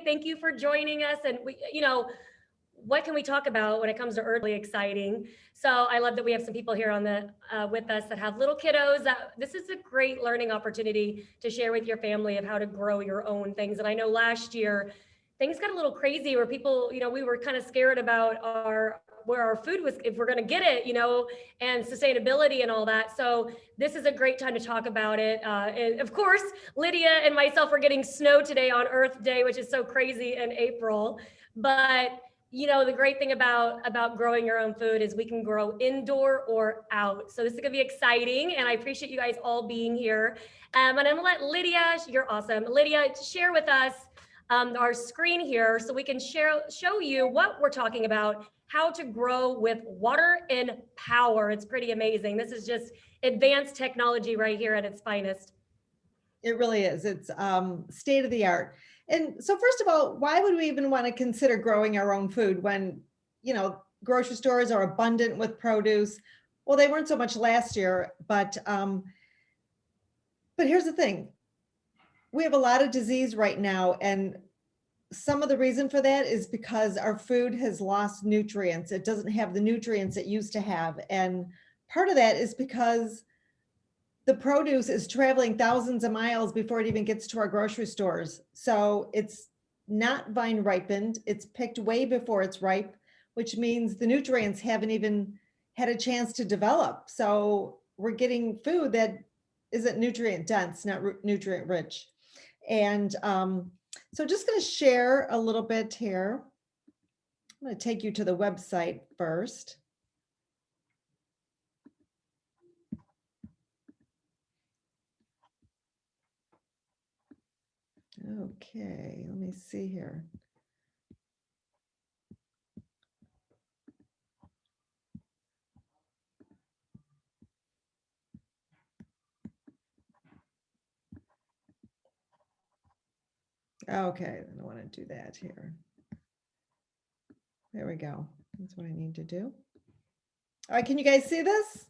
Thank you for joining us. And what can we talk about when it comes to early exciting? So I love that we have some people here on the with us that have little kiddos. This is a great learning opportunity to share with your family of how to grow your own things. And I know last year things got a little crazy where people, we were kind of scared about where our food was, if we're going to get it, and sustainability and all that. So this is a great time to talk about it. And of course, Lydia and myself are getting snow today on Earth Day, which is so crazy in April. But the great thing about growing your own food is we can grow indoor or out. So this is gonna be exciting, and I appreciate you guys all being here. And I'm gonna let Lydia, you're awesome, Lydia, share with us our screen here so we can show you what we're talking about, how to grow with water and power. It's pretty amazing. This is just advanced technology right here at its finest. It really is. It's state of the art. And so first of all, why would we even want to consider growing our own food when, grocery stores are abundant with produce? Well, they weren't so much last year, but here's the thing. We have a lot of disease right now, and some of the reason for that is because our food has lost nutrients. It doesn't have the nutrients it used to have. And part of that is because the produce is traveling thousands of miles before it even gets to our grocery stores. So it's not vine ripened. It's picked way before it's ripe, which means the nutrients haven't even had a chance to develop. So we're getting food that isn't nutrient dense, not nutrient rich. And so just going to share a little bit here. I'm going to take you to the website first. Okay, let me see here. Okay, I don't want to do that here. There we go. That's what I need to do. All right, can you guys see this?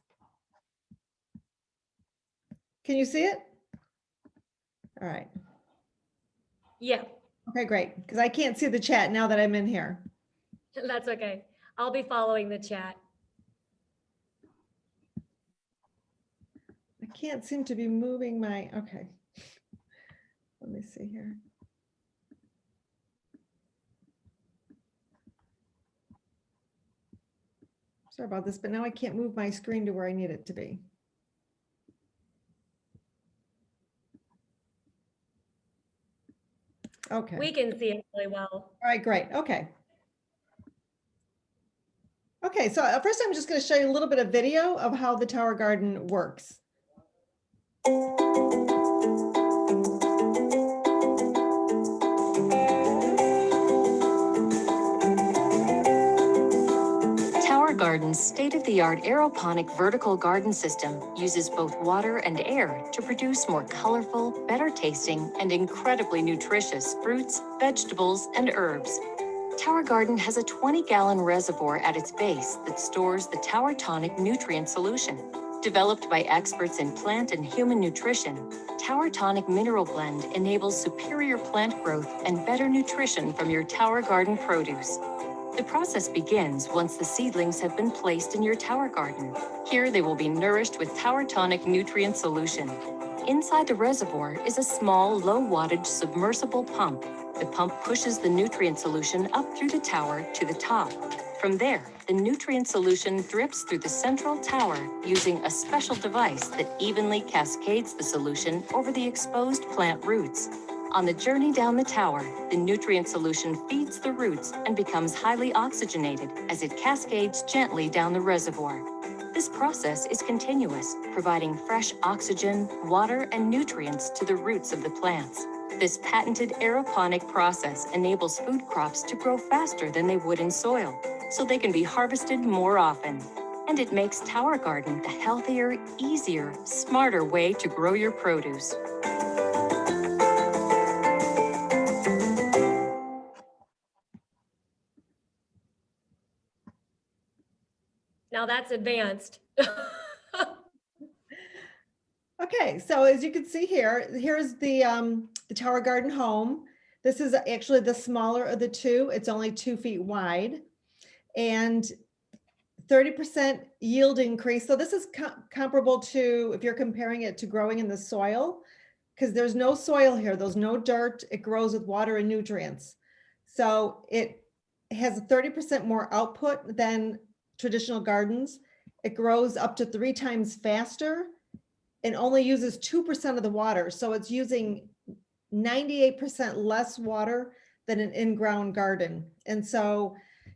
Can you see it? All right. Yeah. Okay, great. Because I can't see the chat now that I'm in here. That's okay. I'll be following the chat. I can't seem to be moving my, okay. Let me see here. Sorry about this, but now I can't move my screen to where I need it to be. Okay. We can see it really well. All right, great. Okay. Okay, so first I'm just going to show you a little bit of video of how the Tower Garden works. Tower Garden's state-of-the-art aeroponic vertical garden system uses both water and air to produce more colorful, better tasting, and incredibly nutritious fruits, vegetables, and herbs. Tower Garden has a 20-gallon reservoir at its base that stores the Tower Tonic nutrient solution. Developed by experts in plant and human nutrition, Tower Tonic Mineral Blend enables superior plant growth and better nutrition from your Tower Garden produce. The process begins once the seedlings have been placed in your Tower Garden. Here they will be nourished with Tower Tonic nutrient solution. Inside the reservoir is a small, low-wattage submersible pump. The pump pushes the nutrient solution up through the tower to the top. From there, the nutrient solution drips through the central tower using a special device that evenly cascades the solution over the exposed plant roots. On the journey down the tower, the nutrient solution feeds the roots and becomes highly oxygenated as it cascades gently down the reservoir. This process is continuous, providing fresh oxygen, water, and nutrients to the roots of the plants. This patented aeroponic process enables food crops to grow faster than they would in soil, so they can be harvested more often. And it makes Tower Garden the healthier, easier, smarter way to grow your produce. Now that's advanced. Okay, so as you can see here, here's the Tower Garden home. This is actually the smaller of the two. It's only 2 feet wide and 30% yield increase. So this is comparable to if you're comparing it to growing in the soil, because there's no soil here, there's no dirt. It grows with water and nutrients. So it has 30% more output than traditional gardens. It grows up to 3 times faster and only uses 2% of the water. So it's using 98% less water than an in-ground garden. And so,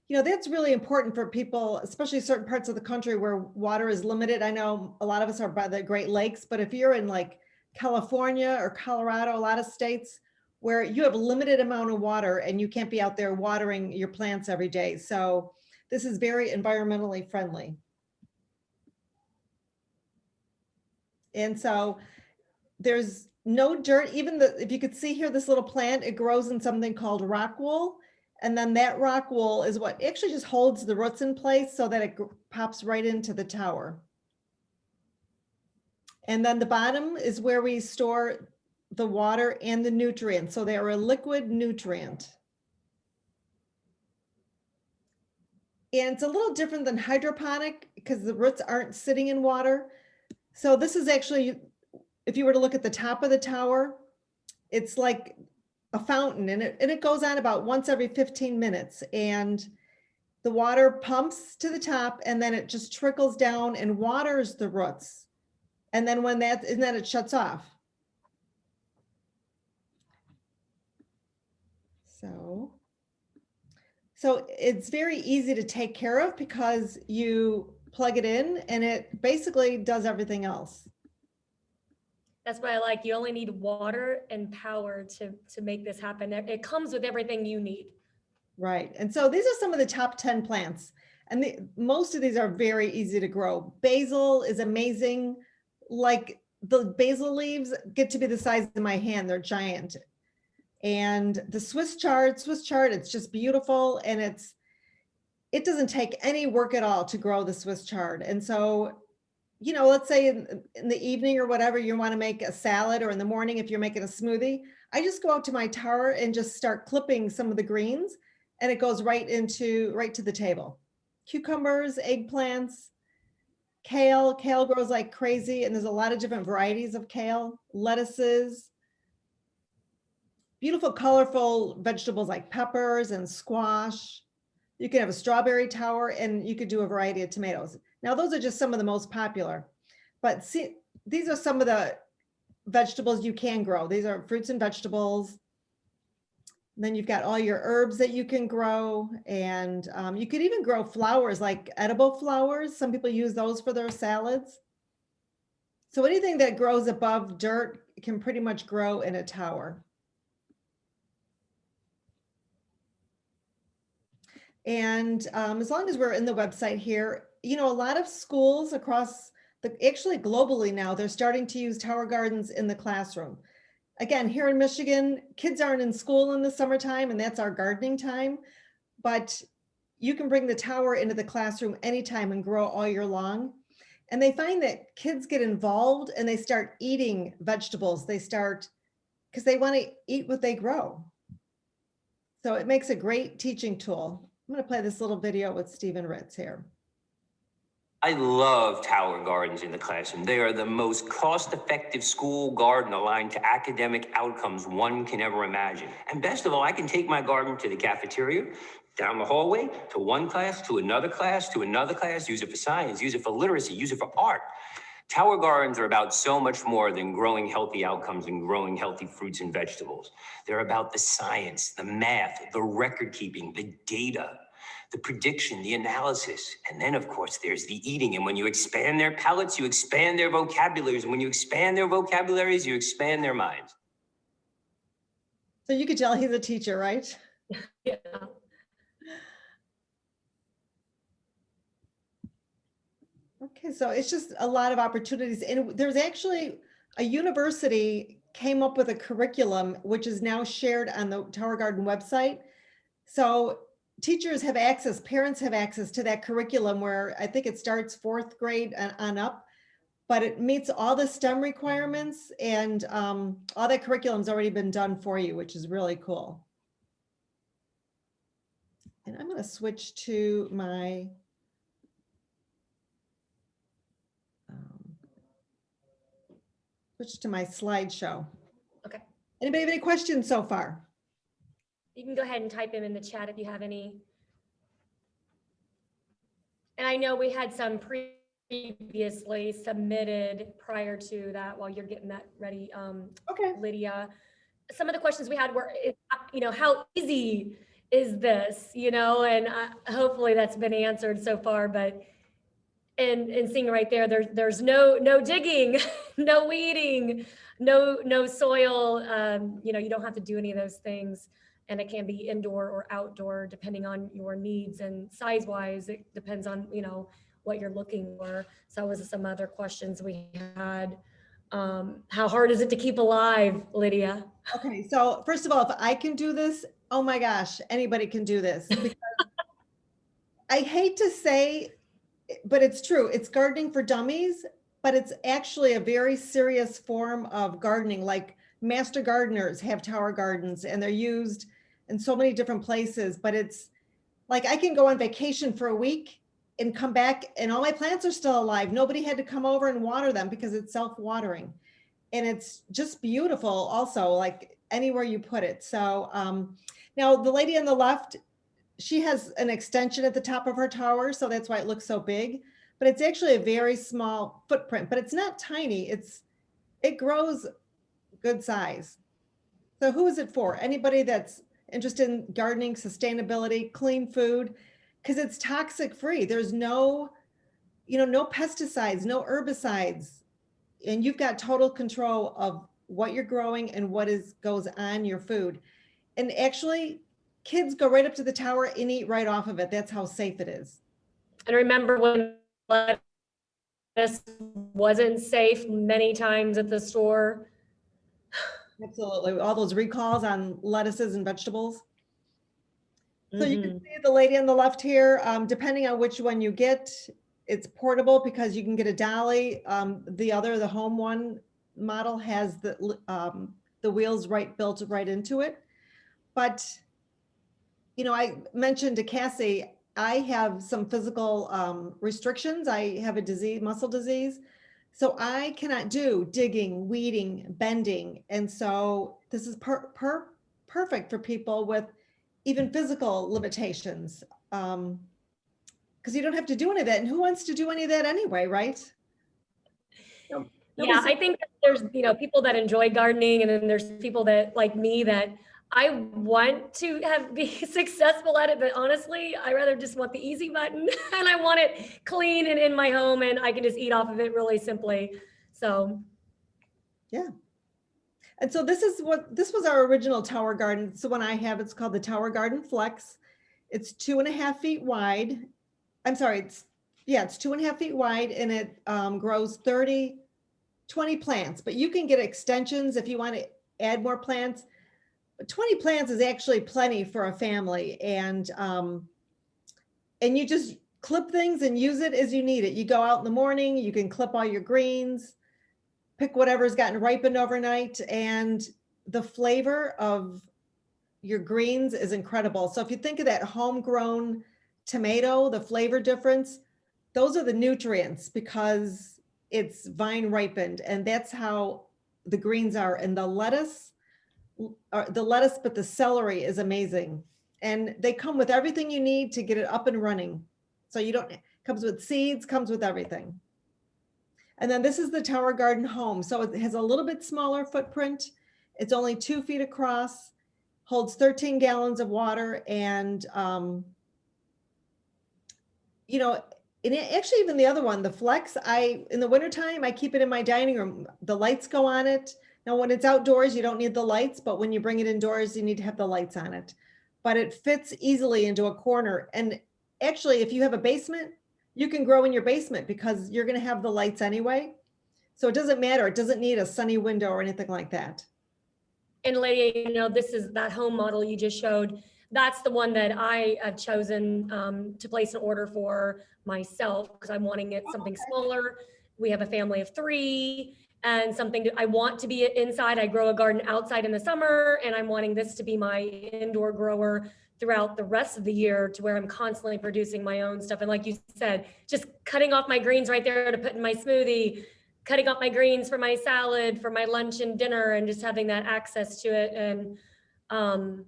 you know, that's really important for people, especially certain parts of the country where water is limited. I know a lot of us are by the Great Lakes, but if you're in like California or Colorado, a lot of states where you have a limited amount of water and you can't be out there watering your plants every day. So this is very environmentally friendly. And so there's no dirt, even if you could see here, this little plant, it grows in something called rock wool. And then that rock wool is what actually just holds the roots in place so that it pops right into the tower. And then the bottom is where we store the water and the nutrients. So they are a liquid nutrient. And it's a little different than hydroponic because the roots aren't sitting in water. So this is actually, if you were to look at the top of the tower, it's like a fountain and it goes on about once every 15 minutes. And the water pumps to the top and then it just trickles down and waters the roots. And then when then it shuts off. So it's very easy to take care of because you plug it in and it basically does everything else. That's why I like, you only need water and power to make this happen. It comes with everything you need. Right. And so these are some of the top 10 plants. And most of these are very easy to grow. Basil is amazing. Like the basil leaves get to be the size of my hand. They're giant. And the Swiss chard, it's just beautiful. And it doesn't take any work at all to grow the Swiss chard. And so, you know, let's say in the evening or whatever, you want to make a salad, or in the morning, if you're making a smoothie, I just go out to my tower and just start clipping some of the greens and it goes right to the table. Cucumbers, eggplants, kale grows like crazy. And there's a lot of different varieties of kale, lettuces, beautiful, colorful vegetables like peppers and squash. You can have a strawberry tower and you could do a variety of tomatoes. Now, those are just some of the most popular, but see, these are some of the vegetables you can grow. These are fruits and vegetables. And then you've got all your herbs that you can grow. And you could even grow flowers, like edible flowers. Some people use those for their salads. So anything that grows above dirt can pretty much grow in a tower. And as long as we're in the website here, you know, a lot of schools across actually globally now, they're starting to use tower gardens in the classroom. Again, here in Michigan, kids aren't in school in the summertime and that's our gardening time, but you can bring the tower into the classroom anytime and grow all year long. And they find that kids get involved and they start eating vegetables. Because they want to eat what they grow. So it makes a great teaching tool. I'm going to play this little video with Stephen Ritz here. I love tower gardens in the classroom. They are the most cost-effective school garden aligned to academic outcomes one can ever imagine. And best of all, I can take my garden to the cafeteria, down the hallway, to one class, to another class, to another class, use it for science, use it for literacy, use it for art. Tower gardens are about so much more than growing healthy outcomes and growing healthy fruits and vegetables. They're about the science, the math, the record keeping, the data, the prediction, the analysis. And then, of course, there's the eating. And when you expand their palates, you expand their vocabularies. And when you expand their vocabularies, you expand their minds. So you could tell he's a teacher, right? Yeah. Okay, so it's just a lot of opportunities. And there's actually a university came up with a curriculum, which is now shared on the Tower Garden website. So teachers have access, parents have access to that curriculum where I think it starts 4th grade and on up. but it meets all the STEM requirements, and all that curriculum's already been done for you, which is really cool. And I'm going to switch to my slideshow. Okay. Anybody have any questions so far? You can go ahead and type them in the chat if you have any. And I know we had some previously submitted prior to that while you're getting that ready, Okay. Lydia. Some of the questions we had were, you know, how easy is this, you know, and hopefully that's been answered so far, but and seeing right there, there's no digging, no weeding, no soil, you know, you don't have to do any of those things. And it can be indoor or outdoor, depending on your needs, and size wise, it depends on, you know, what you're looking for. So was some other questions we had. How hard is it to keep alive, Lydia? Okay, so first of all, if I can do this, oh my gosh, anybody can do this. Because I hate to say, but it's true. It's gardening for dummies, but it's actually a very serious form of gardening. Like master gardeners have tower gardens, and they're used in so many different places. But it's like I can go on vacation for a week and come back and all my plants are still alive. Nobody had to come over and water them because it's self-watering. And it's just beautiful also, like anywhere you put it. So now the lady on the left, she has an extension at the top of her tower, so that's why it looks so big. But it's actually a very small footprint, but it's not tiny. It grows good size. So who is it for? Anybody that's interested in gardening, sustainability, clean food, because it's toxic free. There's no, you know, no pesticides, no herbicides, and you've got total control of what you're growing and what goes on your food. And actually, kids go right up to the tower and eat right off of it. That's how safe it is. And remember when lettuce wasn't safe many times at the store? Absolutely. All those recalls on lettuces and vegetables. So you can Mhm. see the lady on the left here, depending on which one you get, it's portable because you can get a dolly. The home one model has the wheels built right into it. But, you know, I mentioned to Cassie, I have some physical restrictions. I have a disease, muscle disease. So I cannot do digging, weeding, bending. And so this is perfect for people with even physical limitations. Because you don't have to do any of that. And who wants to do any of that anyway, right? Yeah, I think that there's, you know, people that enjoy gardening, and then there's people that like me that I want to be successful at it, but honestly, I rather just want the easy button and I want it clean and in my home and I can just eat off of it really simply. So yeah. And so this was our original tower garden. It's the one I have. It's called the Tower Garden Flex. It's 2.5 feet wide. I'm sorry, it's 2.5 feet wide, and it grows 20 plants, but you can get extensions if you want to add more plants. But 20 plants is actually plenty for a family. And you just clip things and use it as you need it. You go out in the morning, you can clip all your greens, pick whatever's gotten ripened overnight, and the flavor of your greens is incredible. So if you think of that homegrown tomato, the flavor difference, those are the nutrients because it's vine ripened, and that's how the greens are. And the lettuce, but the celery is amazing. And they come with everything you need to get it up and running. So comes with seeds, comes with everything. And then this is the Tower Garden Home. So it has a little bit smaller footprint. It's only 2 feet across, holds 13 gallons of water. And, you know, and actually even the other one, the Flex, in the wintertime, I keep it in my dining room. The lights go on it. Now, when it's outdoors, you don't need the lights, but when you bring it indoors, you need to have the lights on it. But it fits easily into a corner. And actually, if you have a basement, you can grow in your basement because you're going to have the lights anyway. So it doesn't matter. It doesn't need a sunny window or anything like that. And Lydia, you know, this is that home model you just showed. That's the one that I have chosen to place an order for myself because I'm wanting it something smaller we have a family of 3 and something I want to be inside. I grow a garden outside in the summer, and I'm wanting this to be my indoor grower throughout the rest of the year, to where I'm constantly producing my own stuff. And like you said, just cutting off my greens right there to put in my smoothie, cutting off my greens for my salad, for my lunch and dinner, and just having that access to it. And,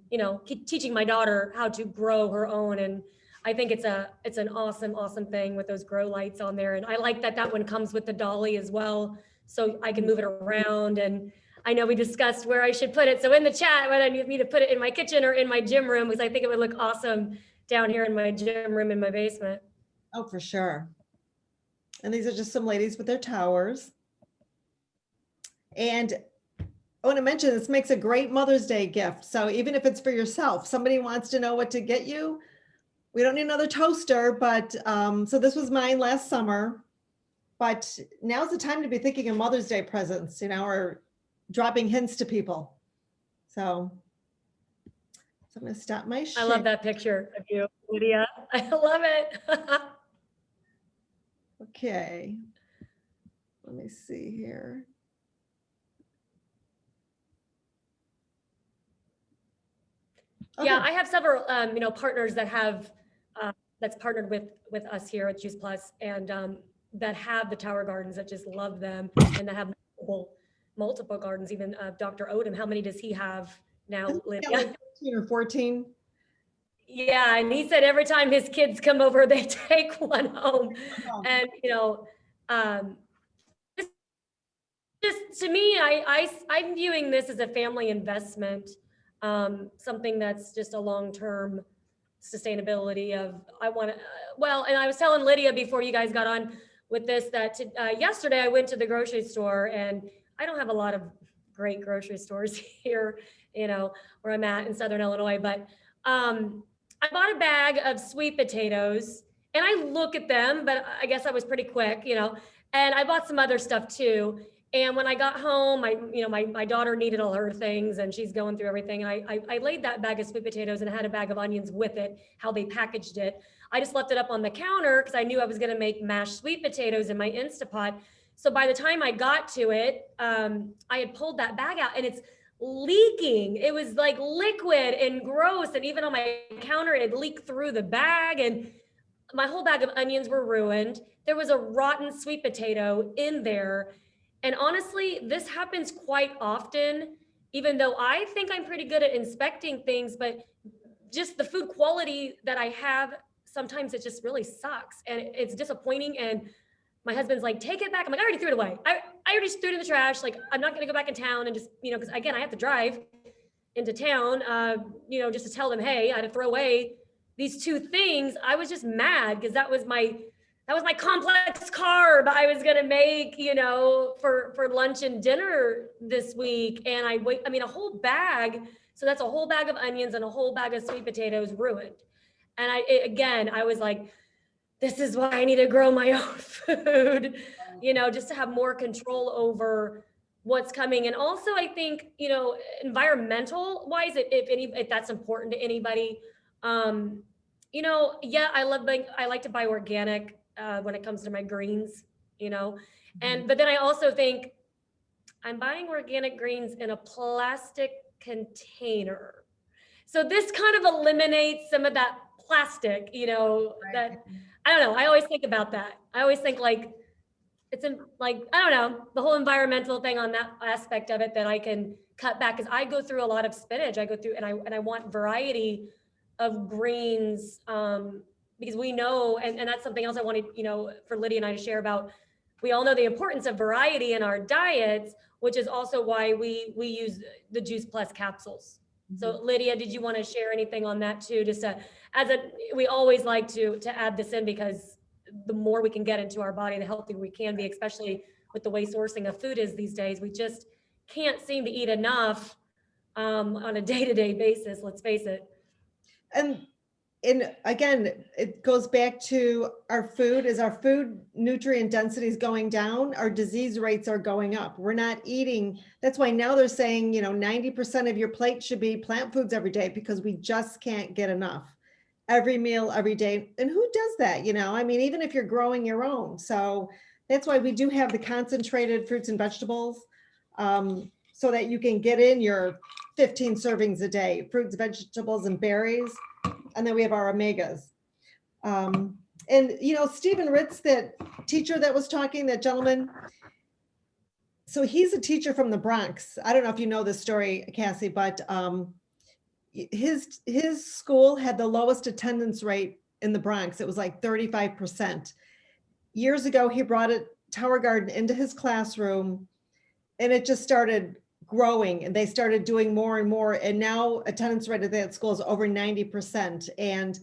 you know, teaching my daughter how to grow her own. And I think it's an awesome, awesome thing with those grow lights on there. And I like that that one comes with the dolly as well, so I can move it around. And I know we discussed where I should put it. So in the chat, whether I need me to put it in my kitchen or in my gym room, because I think it would look awesome down here in my gym room in my basement. Oh, for sure. And these are just some ladies with their towers. And I want to mention, this makes a great Mother's Day gift. So even if it's for yourself, somebody wants to know what to get you, we don't need another toaster, but so this was mine last summer, but now's the time to be thinking of Mother's Day presents, you know, or dropping hints to people. So I'm going to stop my share. I love that picture of you, Lydia. I love it. Okay. Let me see here. Yeah, Okay. I have several, you know, partners that have, that's partnered with us here at Juice Plus, and that have the tower gardens, that just love them, and that have multiple gardens. Even Dr. Odom, how many does he have now, Lydia? Like 13 or 14. Yeah, and he said every time his kids come over, they take one home. And, you know, just to me, I'm viewing this as a family investment, something that's just a long-term sustainability of, I want to, well, and I was telling Lydia before you guys got on with this, that yesterday I went to the grocery store, and I don't have a lot of great grocery stores here, you know, where I'm at in Southern Illinois, but I bought a bag of sweet potatoes, and I look at them, but I guess I was pretty quick, you know, and I bought some other stuff too. And when I got home, my daughter needed all her things, and she's going through everything. And I laid that bag of sweet potatoes and had a bag of onions with it, how they packaged it. I just left it up on the counter because I knew I was going to make mashed sweet potatoes in my Instapot. So by the time I got to it, I had pulled that bag out, and it's leaking. It was like liquid and gross. And even on my counter, it leaked through the bag, and my whole bag of onions were ruined. There was a rotten sweet potato in there. And honestly, this happens quite often, even though I think I'm pretty good at inspecting things, but just the food quality that I have, sometimes it just really sucks, and it's disappointing. And my husband's like, take it back. I'm like, I already threw it away. I already threw it in the trash. Like, I'm not going to go back in town and just, you know, because again, I have to drive into town, you know, just to tell them, hey, I had to throw away these 2 things. I was just mad because that was my complex carb I was gonna make, you know, for lunch and dinner this week. And I mean, a whole bag. So that's a whole bag of onions and a whole bag of sweet potatoes ruined. And I was like, this is why I need to grow my own food, you know, just to have more control over what's coming. And also, I think, you know, environmental wise, if that's important to anybody, you know, yeah, I like to buy organic when it comes to my greens, you know, but then I also think I'm buying organic greens in a plastic container. So this kind of eliminates some of that plastic, you know, that, I don't know. I always think about that. I always think like, I don't know, the whole environmental thing on that aspect of it, that I can cut back. Cause I go through a lot of spinach. I go through, and I want variety of greens, because we know, and that's something else I wanted, you know, for Lydia and I to share about. We all know the importance of variety in our diets, which is also why we use the Juice Plus capsules. So Lydia, did you want to share anything on that too? Just we always like to add this in, because the more we can get into our body, the healthier we can be, especially with the way sourcing of food is these days. We just can't seem to eat enough on a day-to-day basis, let's face it. And again, it goes back to our food. As our food nutrient density is going down, our disease rates are going up. We're not eating. That's why now they're saying, you know, 90% of your plate should be plant foods every day, because we just can't get enough every meal, every day. And who does that? You know, I mean, even if you're growing your own. So That's why we do have the concentrated fruits and vegetables, so that you can get in your 15 servings a day, fruits, vegetables, and berries. And then we have our omegas. And Stephen Ritz, that teacher that was talking, that gentleman, so he's a teacher from the Bronx. I don't know if you know this story, Cassie, but his school had the lowest attendance rate in the Bronx. It was like 35%. Years ago, he brought a Tower Garden into his classroom, and it just started growing, and they started doing more and more. And now attendance rate at that school is over 90%. And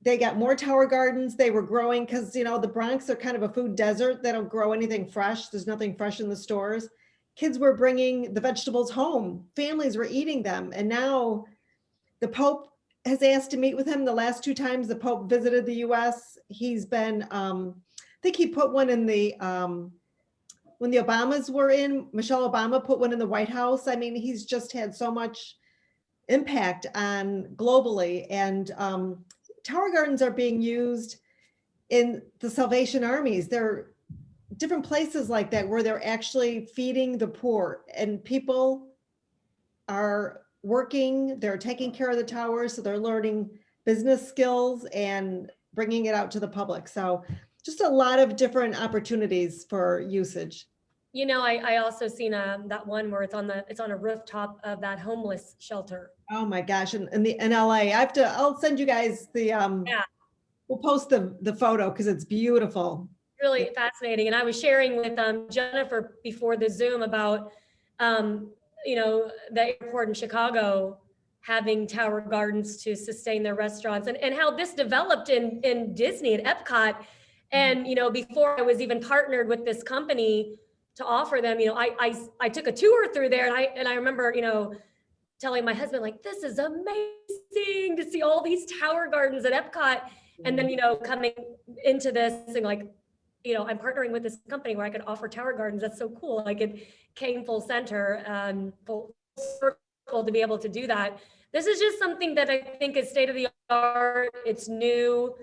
they got more Tower Gardens. They were growing because, the Bronx are kind of a food desert. They don't grow anything fresh. There's nothing fresh in the stores. Kids were bringing the vegetables home. Families were eating them. And now the Pope has asked to meet with him. The last 2 times the Pope visited the US, he's been, I think he put one in the, when the Obamas were in, Michelle Obama put one in the White House. I mean, he's just had so much impact on globally. And Tower Gardens are being used in the Salvation Armies. They're different places like that where they're actually feeding the poor, and people are working, they're taking care of the towers, so they're learning business skills and bringing it out to the public. So just a lot of different opportunities for usage. I also seen that one where it's on a rooftop of that homeless shelter. Oh my gosh, in LA. I'll send you guys the we'll post the photo because it's beautiful. Really fascinating. And I was sharing with Jennifer before the Zoom about the airport in Chicago having Tower Gardens to sustain their restaurants, and how this developed in Disney at Epcot. And before I was even partnered with this company to offer them, I took a tour through there, and I remember telling my husband, like, this is amazing to see all these Tower Gardens at Epcot. And then coming into this and like, I'm partnering with this company where I could offer Tower Gardens. That's so cool. Like, it came full center, full circle to be able to do that. This is just something that I think is state of the art. It's new.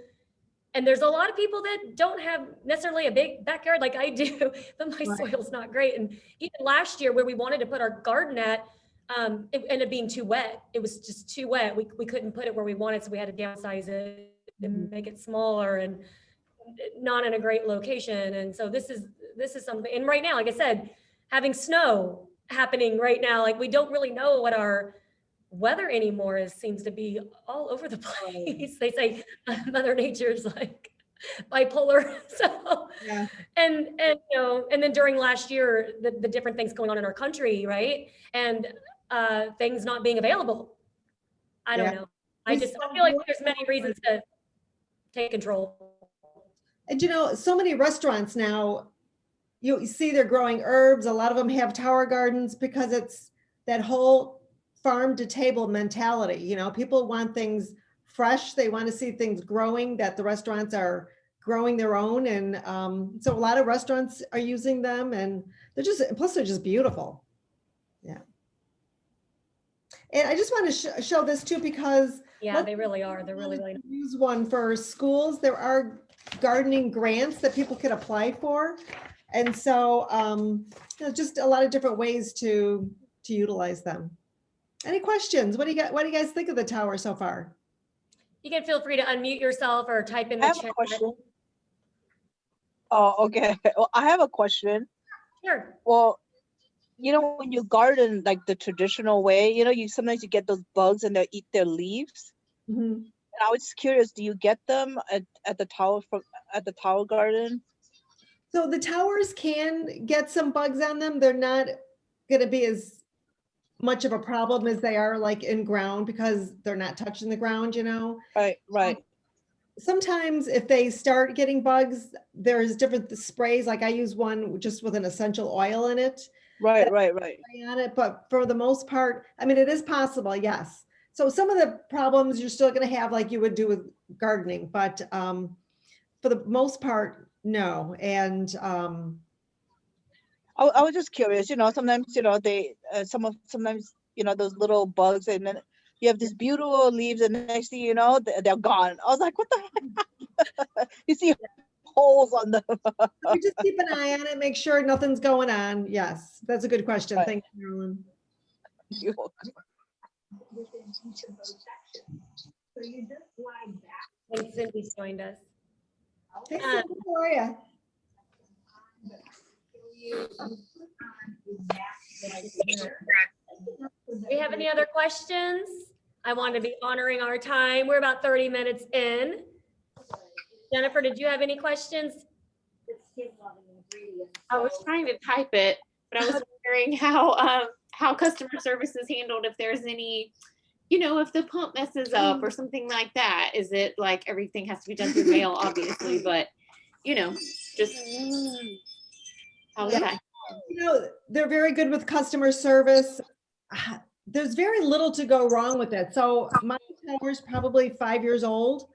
And there's a lot of people that don't have necessarily a big backyard like I do, but my soil's not great. And even last year where we wanted to put our garden at, it ended up being too wet. It was just too wet. We couldn't put it where we wanted, so we had to downsize it and make it smaller and not in a great location. And so this is something, and right now, like I said, having snow happening right now, like we don't really know what our weather anymore is, seems to be all over the place. They say Mother Nature's like bipolar. So Yeah. and then during last year, the different things going on in our country, right? And things not being available. I don't know. I feel like there's many reasons to take control. And so many restaurants now, you see they're growing herbs. A lot of them have Tower Gardens because it's that whole farm to table mentality. People want things fresh. They want to see things growing, that the restaurants are growing their own. And so a lot of restaurants are using them, and they're just beautiful. Yeah. And I just want to show this too, because they really are. They're really nice. Use one for schools. There are gardening grants that people can apply for. And so just a lot of different ways to utilize them. Any questions? What do you guys think of the tower so far? You can feel free to unmute yourself or type in the chat. I have a question. Oh, okay. Well, I have a question. Sure. Well, when you garden like the traditional way, you sometimes you get those bugs and they eat their leaves. Mm-hmm. And I was just curious, do you get them at the Tower Garden? So the towers can get some bugs on them. They're not going to be as much of a problem as they are like in ground, because they're not touching the ground, Right. Sometimes if they start getting bugs, there's different sprays. Like I use one just with an essential oil in it. Right. On it, but for the most part, I mean, it is possible, yes. So some of the problems you're still going to have, like you would do with gardening, but for the most part, no. And I was just curious, sometimes they sometimes those little bugs, and then you have these beautiful leaves, and next thing you know, they're gone. I was like, what the heck? You see holes on them. We just keep an eye on it, make sure nothing's going on. Yes, that's a good question. Right. Thank you, Marilyn. And Cindy's joined us. Hey, Cindy, how are you? Do we have any other questions? I want to be honoring our time. We're about 30 minutes in. Jennifer, did you have any questions? I was trying to type it, but I was wondering how customer service is handled if there's any, if the pump messes up or something like that. Is it like everything has to be done through mail, obviously, but just how is that? They're very good with customer service. There's very little to go wrong with it. So my tower's probably 5 years old.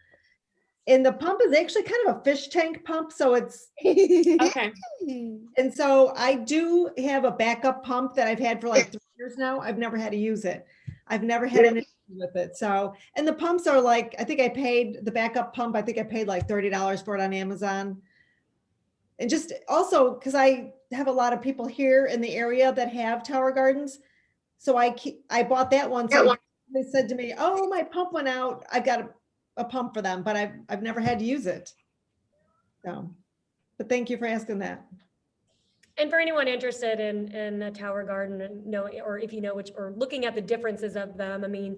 And the pump is actually kind of a fish tank pump. So it's, Okay. and so I do have a backup pump that I've had for like 3 years now. I've never had to use it. I've never had an issue with it. So, and the pumps are like, I think I paid the backup pump. I think I paid like $30 for it on Amazon. And just also because I have a lot of people here in the area that have tower gardens. So I bought that one. So they said to me, oh, my pump went out. I've got a pump for them, but I've never had to use it. So, but thank you for asking that. And for anyone interested in a tower garden and or if you know which, or looking at the differences of them, I mean,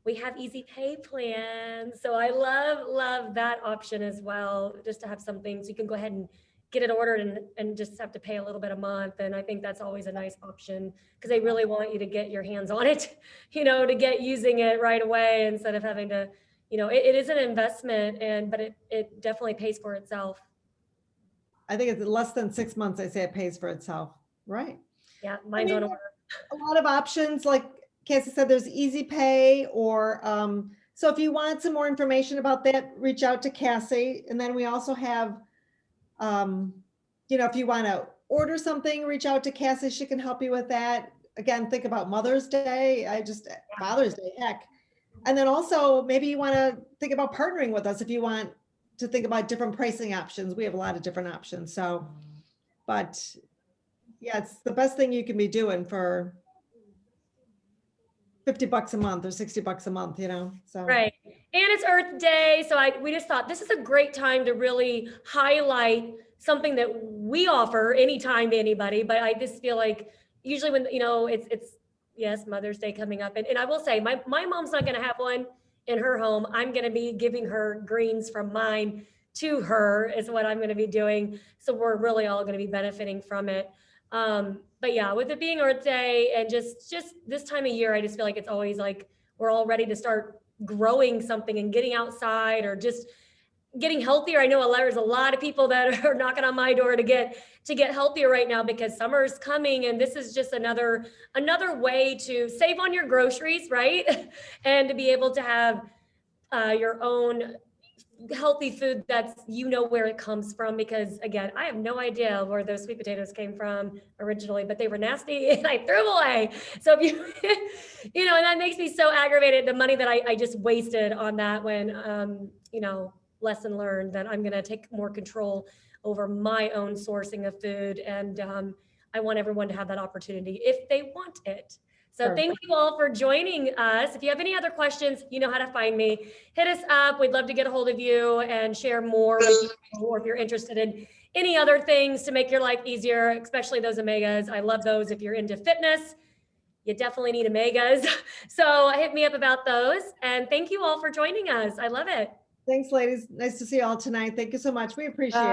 we have easy pay plans. So I love that option as well, just to have something so you can go ahead and get it ordered and just have to pay a little bit a month. And I think that's always a nice option because they really want you to get your hands on it, to get using it right away instead of having to, it is an investment but it definitely pays for itself. I think it's less than 6 months. I say it pays for itself. Right. Yeah, mine's on order. A lot of options, like Cassie said, there's easy pay or, so if you want some more information about that, reach out to Cassie. And then we also have, if you want to order something, reach out to Cassie. She can help you with that. Again, think about Mother's Day. Father's Day, heck. And then also maybe you want to think about partnering with us if you want to think about different pricing options. We have a lot of different options. So, but yeah, it's the best thing you can be doing for $50 a month or $60 a month, so. Right. And it's Earth Day. So we just thought this is a great time to really highlight something that we offer anytime to anybody. But I just feel like usually when, it's yes, Mother's Day coming up. And I will say my mom's not going to have one in her home. I'm going to be giving her greens from mine to her is what I'm going to be doing. So we're really all going to be benefiting from it. But yeah, with it being Earth Day and just this time of year, I just feel like it's always like we're all ready to start growing something and getting outside or just getting healthier. I know there's a lot of people that are knocking on my door to get healthier right now because summer's coming, and this is just another way to save on your groceries, right? And to be able to have your own healthy food that's where it comes from, because again, I have no idea where those sweet potatoes came from originally, but they were nasty and I threw them away. So if you and that makes me so aggravated, the money that I just wasted on that when lesson learned that I'm going to take more control over my own sourcing of food. And I want everyone to have that opportunity if they want it. So Sure. Thank you all for joining us. If you have any other questions, you know how to find me. Hit us up. We'd love to get a hold of you and share more with you, or if you're interested in any other things to make your life easier, especially those omegas. I love those. If you're into fitness, you definitely need omegas. So hit me up about those. And thank you all for joining us. I love it. Thanks, ladies. Nice to see you all tonight. Thank you so much. We appreciate it.